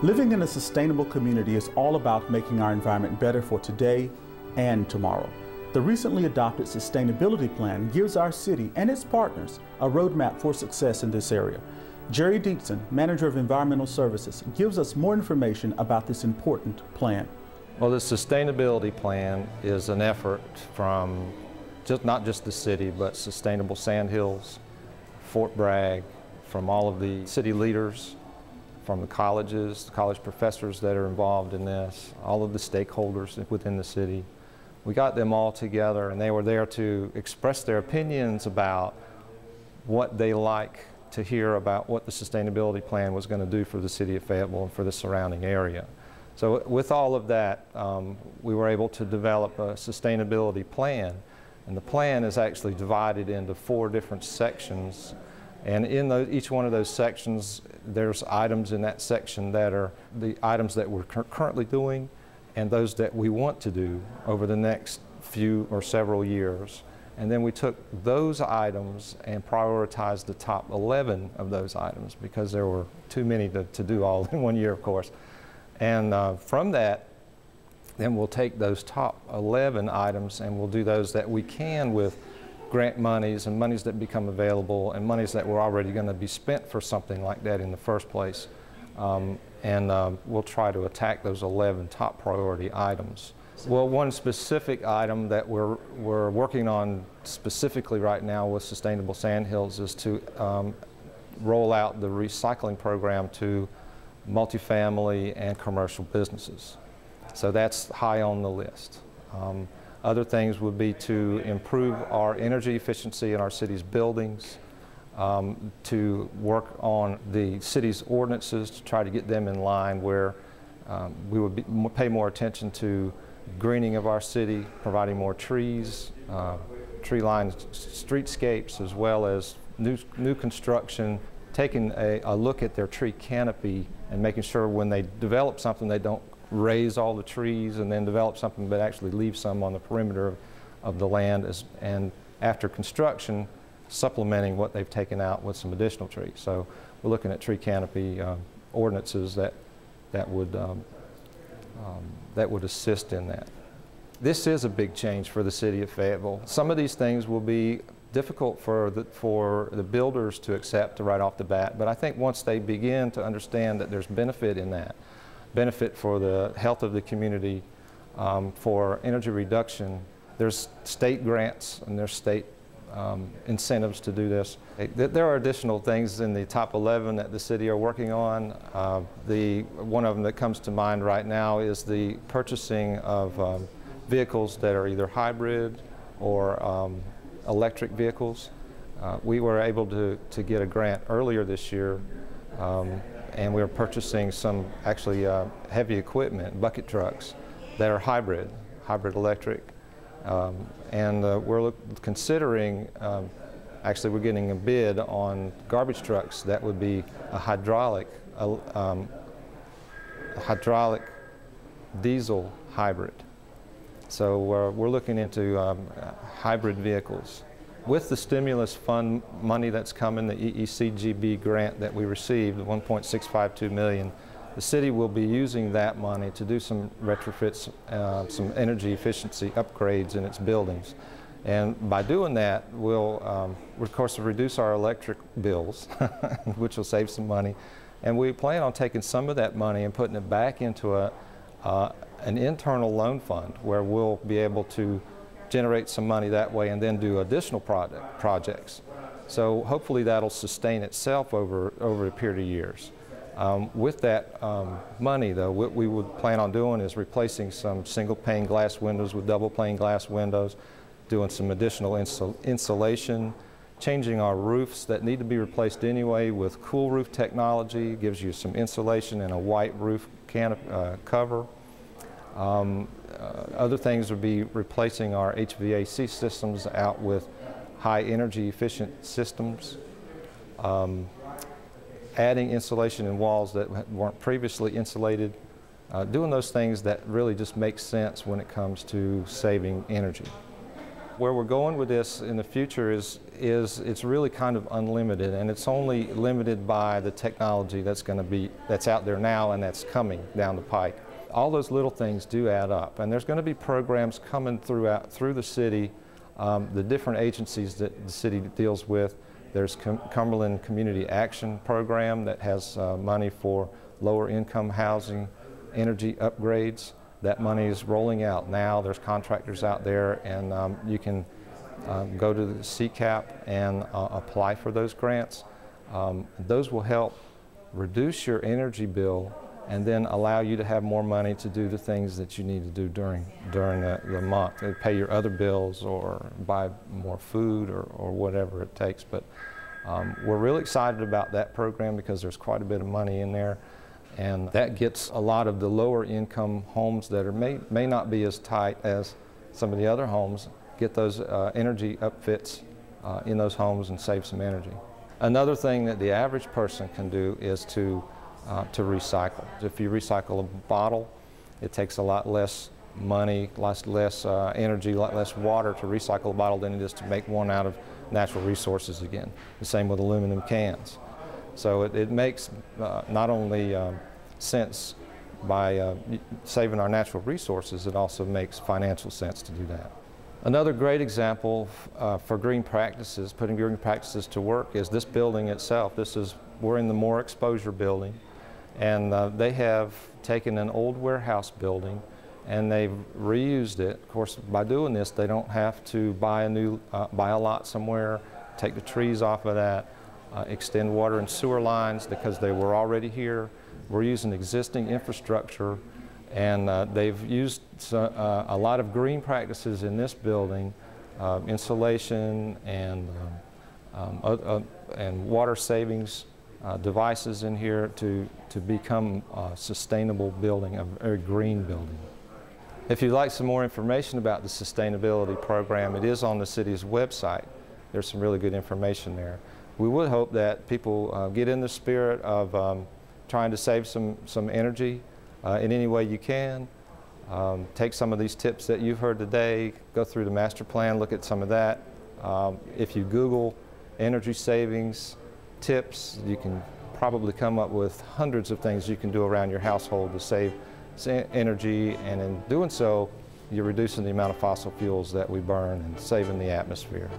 Living in a sustainable community is all about making our environment better for today and tomorrow. The recently adopted sustainability plan gives our city and its partners a roadmap for success in this area. Jerry Dietzen, Manager of Environmental Services, gives us more information about this important plan. Well, the sustainability plan is an effort from not just the city, but Sustainable Sandhills, Fort Bragg, from all of the city leaders, from the colleges, the college professors that are involved in this, all of the stakeholders within the city. We got them all together and they were there to express their opinions about what they like to hear about what the sustainability plan was going to do for the city of Fayetteville and for the surrounding area. So with all of that, we were able to develop a sustainability plan. And the plan is actually divided into 4 different sections. And in each one of those sections, there's items in that section that are the items that we're currently doing and those that we want to do over the next few or several years. And then we took those items and prioritized the top 11 of those items because there were too many to do all in one year, of course. And from that, then we'll take those top 11 items and we'll do those that we can with grant monies and monies that become available and monies that were already going to be spent for something like that in the first place. We'll try to attack those 11 top priority items. Well, one specific item that we're working on specifically right now with Sustainable Sandhills is to roll out the recycling program to multifamily and commercial businesses. So that's high on the list. Other things would be to improve our energy efficiency in our city's buildings, to work on the city's ordinances to try to get them in line where we would pay more attention to greening of our city, providing more trees, tree-lined streetscapes, as well as new construction, taking a look at their tree canopy and making sure when they develop something they don't raise all the trees and then develop something but actually leave some on the perimeter of the land, and after construction supplementing what they've taken out with some additional trees. So we're looking at tree canopy ordinances that would assist in that. This is a big change for the city of Fayetteville. Some of these things will be difficult for the builders to accept right off the bat, but I think once they begin to understand that there's benefit in that, benefit for the health of the community, for energy reduction, there's state grants and there's state incentives to do this. There are additional things in the top 11 that the city are working on. One of them that comes to mind right now is the purchasing of vehicles that are either hybrid or electric vehicles. We were able to get a grant earlier this year, and we are purchasing some actually heavy equipment, bucket trucks, that are hybrid electric. We're considering, actually we're getting a bid on garbage trucks that would be a hydraulic diesel hybrid. So we're looking into hybrid vehicles. With the stimulus fund money that's coming, the EECGB grant that we received, the $1.652 million, the city will be using that money to do some retrofits, some energy efficiency upgrades in its buildings. And by doing that, we'll, of course, reduce our electric bills, which will save some money. And we plan on taking some of that money and putting it back into an internal loan fund where we'll be able to generate some money that way and then do additional projects. So hopefully that'll sustain itself over a period of years. With that money, though, what we would plan on doing is replacing some single pane glass windows with double pane glass windows, doing some additional insulation, changing our roofs that need to be replaced anyway with cool roof technology, gives you some insulation and a white roof cover. Other things would be replacing our HVAC systems out with high energy efficient systems, adding insulation in walls that weren't previously insulated, doing those things that really just make sense when it comes to saving energy. Where we're going with this in the future is it's really kind of unlimited, and it's only limited by the technology that's out there now and that's coming down the pike. All those little things do add up, and there's going to be programs coming through the city, the different agencies that the city deals with. There's Cumberland Community Action Program that has money for lower income housing, energy upgrades. That money is rolling out now. There's contractors out there, and you can go to the CCAP and apply for those grants. Those will help reduce your energy bill and then allow you to have more money to do the things that you need to do during the month. They pay your other bills or buy more food or whatever it takes. But we're really excited about that program because there's quite a bit of money in there. And that gets a lot of the lower income homes that may not be as tight as some of the other homes, get those energy upfits in those homes and save some energy. Another thing that the average person can do is to recycle. If you recycle a bottle, it takes a lot less money, less energy, a lot less water to recycle a bottle than it is to make one out of natural resources again. The same with aluminum cans. So it makes not only sense by saving our natural resources, it also makes financial sense to do that. Another great example for green practices, putting green practices to work, is this building itself. We're in the More Exposure building, and they have taken an old warehouse building and they've reused it. Of course, by doing this, they don't have to buy a lot somewhere, take the trees off of that, extend water and sewer lines because they were already here. We're using existing infrastructure, and they've used a lot of green practices in this building, insulation and water savings devices in here to become a sustainable building, a very green building. If you'd like some more information about the sustainability program, it is on the city's website. There's some really good information there. We would hope that people get in the spirit of trying to save some energy in any way you can. Take some of these tips that you've heard today, go through the master plan, look at some of that. If you Google energy savings tips, you can probably come up with hundreds of things you can do around your household to save energy, and in doing so, you're reducing the amount of fossil fuels that we burn and saving the atmosphere.